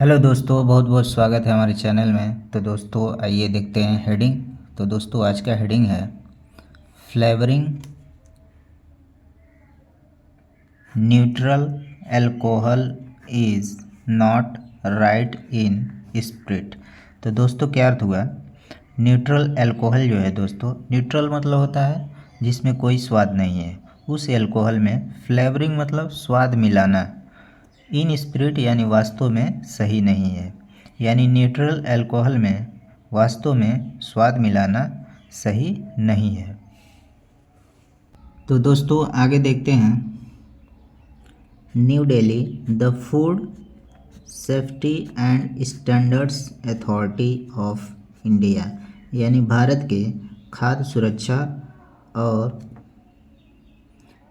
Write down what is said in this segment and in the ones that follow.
Hello दोस्तों, बहुत बहुत स्वागत है हमारे चैनल में। तो दोस्तों आइए देखते हैं हेडिंग। तो दोस्तों आज का हेडिंग है flavouring neutral alcohol is not right in spirit. तो दोस्तों क्या अर्थ हुआ? न्यूट्रल अल्कोहल जो है दोस्तों, न्यूट्रल मतलब होता है जिसमें कोई स्वाद नहीं है। उस अल्कोहल में फ्लेवरिंग मतलब स्वाद मिलाना, इन स्पिरिट यानी वास्तव में सही नहीं है। यानी न्यूट्रल अल्कोहल में वास्तव में स्वाद मिलाना सही नहीं है। तो दोस्तों आगे देखते हैं। New Delhi, the food safety and standards authority of India, यानी भारत के खाद्य सुरक्षा और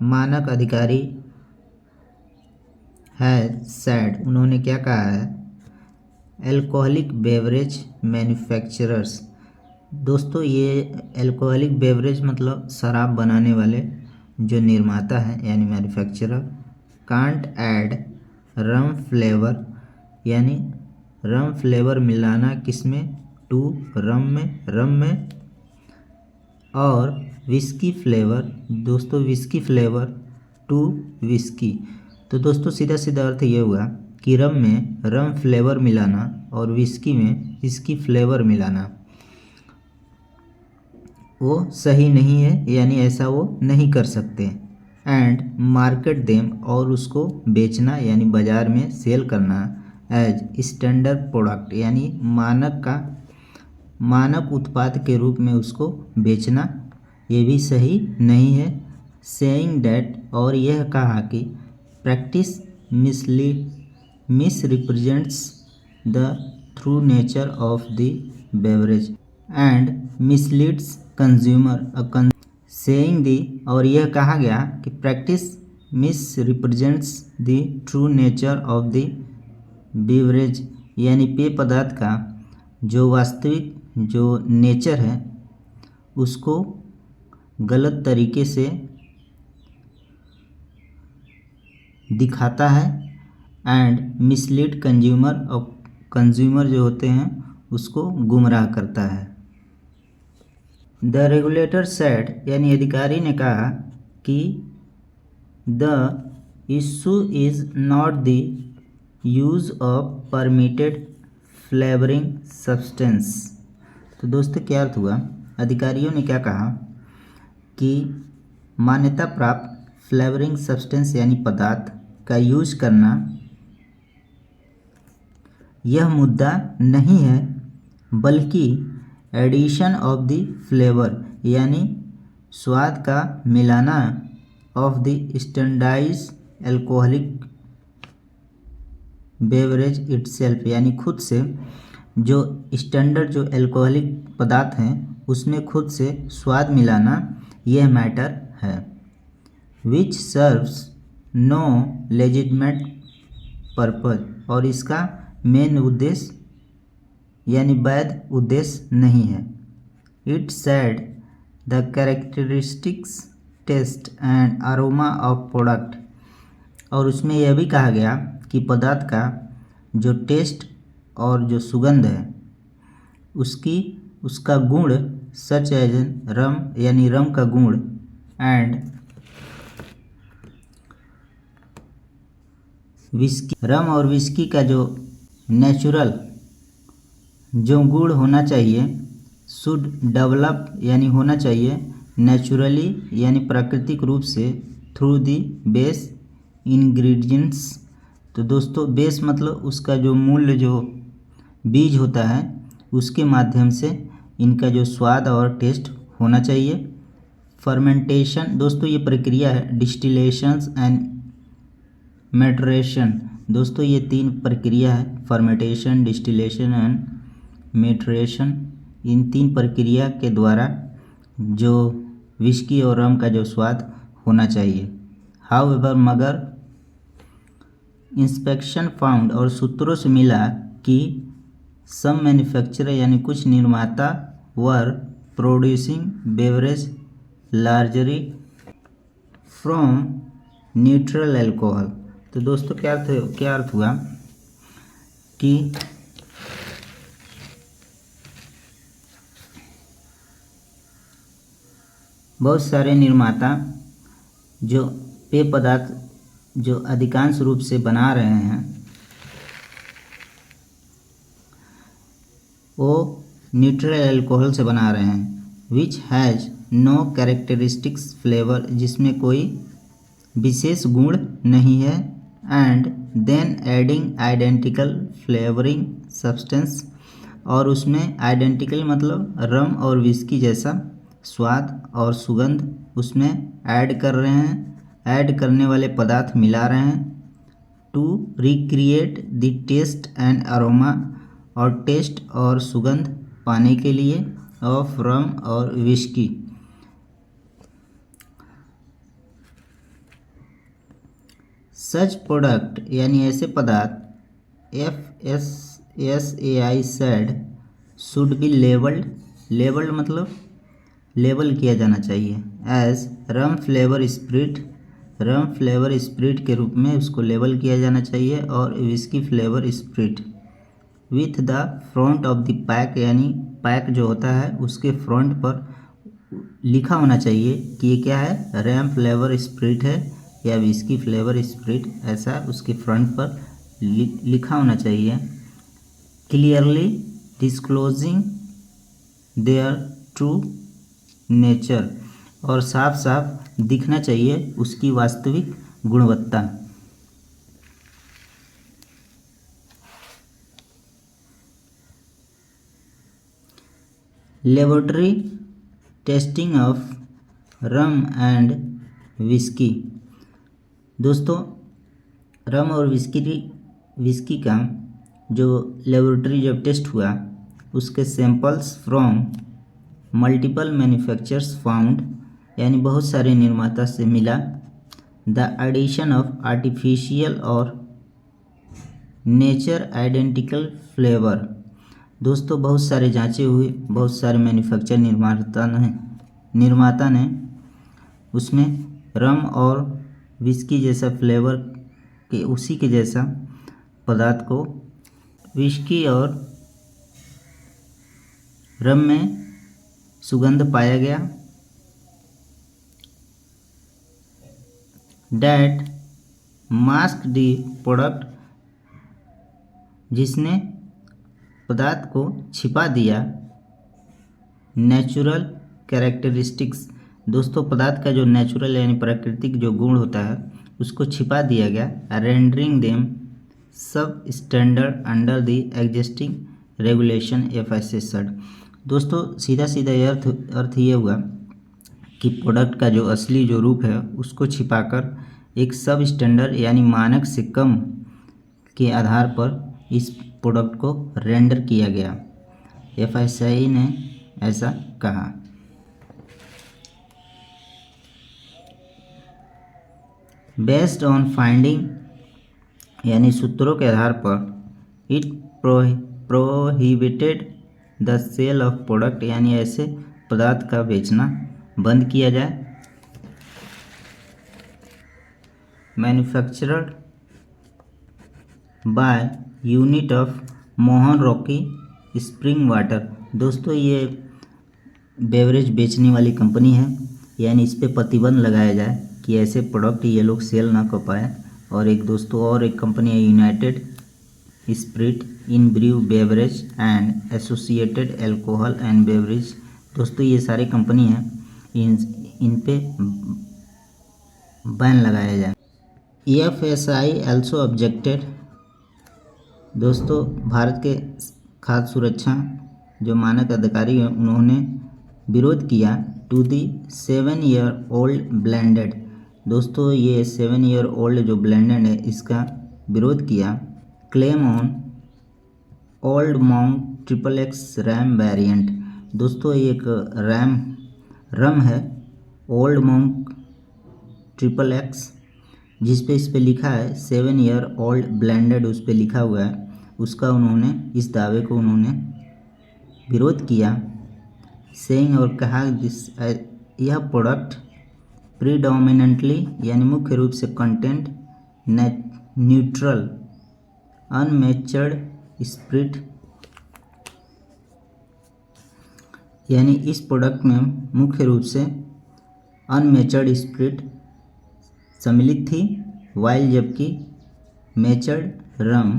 मानक अधिकारी है सैड, उन्होंने क्या कहा है? Alcoholic beverage manufacturers. दोस्तों ये अल्कोहलिक बेवरेज मतलब शराब बनाने वाले जो निर्माता हैं यानी manufacturer, can't add rum flavour, यानी रम फ्लेवर मिलाना किसमें? टू रम में और विस्की फ्लेवर, दोस्तों विस्की फ्लेवर टू विस्की। तो दोस्तों सीधा सीधा अर्थ ये हुआ कि रम में रम फ्लेवर मिलाना और विस्की में विस्की फ्लेवर मिलाना वो सही नहीं है, यानी ऐसा वो नहीं कर सकते। एंड मार्केट देम, और उसको बेचना यानी बाज़ार में सेल करना एज स्टैंडर्ड प्रोडक्ट, यानी मानक उत्पाद के रूप में उसको बेचना, ये भी सही नहीं है। सेइंग डैट, और यह कहा कि practice misrepresents the true nature of the beverage and misleads consumer. Saying the, और यह कहा गया कि practice misrepresents the true nature of the beverage, यानी पेय पदार्थ का जो वास्तविक जो नेचर है उसको गलत तरीके से दिखाता है। एंड मिसलीड कंज्यूमर, और कंज्यूमर जो होते हैं उसको गुमराह करता है। द रेगुलेटर सेड, यानी अधिकारी ने कहा कि the issue is not the use of permitted flavouring substance. तो दोस्तों क्या अर्थ हुआ? अधिकारियों ने क्या कहा कि मान्यता प्राप्त फ्लेवरिंग सब्सटेंस यानी पदार्थ का यूज करना यह मुद्दा नहीं है, बल्कि एडिशन ऑफ द फ्लेवर, यानी स्वाद का मिलाना of the standardise alcoholic beverage itself, यानी खुद से जो स्टैंडर्ड जो अल्कोहलिक पदार्थ हैं उसमें खुद से स्वाद मिलाना यह मैटर है। Which serves no legitimate purpose, और इसका मेन उद्देश्य यानी वैध उद्देश्य नहीं है। It said the characteristics taste and aroma of product, और उसमें यह भी कहा गया कि पदार्थ का जो टेस्ट और जो सुगंध है उसका गुण सच एज रम, यानी रम का गुण, एंड विस्की, रम और विस्की का जो नेचुरल जो गुण होना चाहिए, शुड डेवलप, यानी होना चाहिए नेचुरली, यानी प्राकृतिक रूप से, थ्रू दी बेस इंग्रेडिएंट्स। तो दोस्तों बेस मतलब उसका जो मूल्य जो बीज होता है उसके माध्यम से इनका जो स्वाद और टेस्ट होना चाहिए। फर्मेंटेशन, दोस्तों ये प्रक्रिया है डिस्टिलेशंस एंड मैट्रेशन। दोस्तों ये तीन प्रक्रिया है, फर्मेंटेशन, डिस्टिलेशन एंड मैट्रेशन। इन तीन प्रक्रिया के द्वारा जो विस्की और रम का जो स्वाद होना चाहिए। हाउएवर, मगर इंस्पेक्शन फाउंड, और सूत्रों से मिला कि सम मैन्युफैक्चरर, यानी कुछ निर्माता were producing beverage largely from neutral alcohol. तो दोस्तों क्या अर्थ हुआ? कि बहुत सारे निर्माता जो पेय पदार्थ जो अधिकांश रूप से बना रहे हैं वो न्यूट्रल अल्कोहल से बना रहे हैं, which has no characteristics flavour, जिसमें कोई विशेष गुण नहीं है, and then adding identical flavouring substance, और उसमें आइडेंटिकल मतलब रम और विस्की जैसा स्वाद और सुगंध उसमें ऐड कर रहे हैं, ऐड करने वाले पदार्थ मिला रहे हैं, to recreate the taste and aroma, और टेस्ट और सुगंध पाने के लिए ऑफ रम और विस्की। सच प्रोडक्ट यानी ऐसे पदार्थ FSSAI said should be labelled मतलब लेबल किया जाना चाहिए एज रम फ्लेवर स्प्रिट के रूप में उसको लेबल किया जाना चाहिए, और whisky flavour spirit with the front of the pack, यानी पैक जो होता है उसके फ्रंट पर लिखा होना चाहिए कि ये क्या है, रैम फ्लेवर स्प्रिट है या विस्की फ्लेवर स्प्रिट, ऐसा उसके फ्रंट पर लिखा होना चाहिए, clearly disclosing their true nature, और साफ साफ दिखना चाहिए उसकी वास्तविक गुणवत्ता। Laboratory testing of rum and whisky. दोस्तों रम और विस्की का जो लेबोरेटरी जब टेस्ट हुआ उसके samples from multiple manufacturers found, यानी बहुत सारे निर्माता से मिला, द एडिशन ऑफ आर्टिफिशियल और नेचर आइडेंटिकल फ्लेवर। दोस्तों बहुत सारे जांचे हुए, बहुत सारे मैन्युफैक्चर निर्माता ने उसमें रम और विस्की जैसा फ्लेवर के उसी के जैसा पदार्थ को विस्की और रम में सुगंध पाया गया, डैट मास्क द प्रोडक्ट, जिसने पदार्थ को छिपा दिया, नेचुरल कैरेक्टरिस्टिक्स। दोस्तों पदार्थ का जो नेचुरल यानी प्राकृतिक जो गुण होता है उसको छिपा दिया गया, रेंडरिंग देम सब standard under the existing regulation FSSAI। दोस्तों सीधा अर्थ ये हुआ कि प्रोडक्ट का जो असली जो रूप है उसको छिपाकर एक सब स्टैंडर्ड यानी मानक से कम के आधार पर इस प्रोडक्ट को रेंडर किया गया। FSSAI ने ऐसा कहा। बेस्ड ऑन फाइंडिंग यानी सूत्रों के आधार पर it prohibited the sale of product, यानी ऐसे पदार्थ का बेचना बंद किया जाए। Manufactured by unit of Mohan rocky spring water. दोस्तों ये बेवरेज बेचने वाली कंपनी है, यानी इस पर प्रतिबंध लगाया जाए कि ऐसे प्रोडक्ट ये लोग सेल ना कर पाए। और एक दोस्तों और एक कंपनी है United Spirit in brew beverage and associated alcohol and beverage. दोस्तों ये सारी कंपनी हैं, इन पे बैन लगाया जाए। FSSAI also objected. दोस्तों भारत के खाद्य सुरक्षा जो मानक अधिकारी हैं उन्होंने विरोध किया to the 7 year old blended. दोस्तों ये 7 ईयर ओल्ड जो ब्लेंडेड है इसका विरोध किया। Claim on old monk XXX RAM variant. दोस्तों ये एक रम है ओल्ड मॉन्क XXX, जिस पे इस पे लिखा है 7 ईयर ओल्ड ब्लेंडेड, उस पे लिखा हुआ है, उसका उन्होंने इस दावे को उन्होंने विरोध किया। सेइंग और कहा यह प्रोडक्ट प्रीडोमिनेंटली यानी मुख्य रूप से कंटेंट न्यूट्रल अनमेच्योर्ड स्पिरिट, यानी इस प्रोडक्ट में मुख्य रूप से अनमेचर्ड स्पिरिट सम्मिलित थी, वाइल जबकि मेचर्ड रम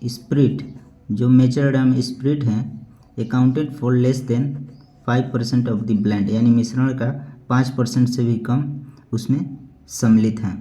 स्पिरिट, जो मेचर्ड रम स्पिरिट हैं, accounted for less than 5% of the blend, यानी मिश्रण का 5% से भी कम उसमें सम्मिलित हैं।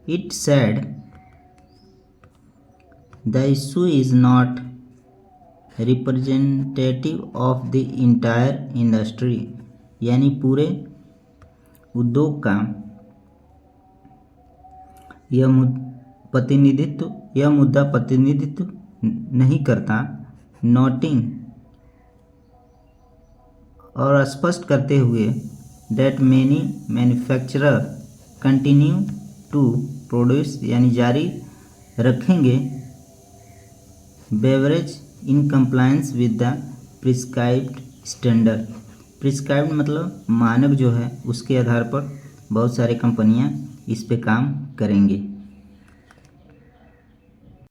It said the issue is not representative of the entire industry, यानी पूरे उद्योग का यह मुद्दा प्रतिनिधित्व नहीं करता, नोटिंग और स्पष्ट करते हुए that many manufacturer continue to produce, यानी जारी रखेंगे beverage in compliance with the prescribed standard. Prescribed मतलब मानक जो है उसके आधार पर बहुत सारी कंपनियां इस पे काम करेंगे।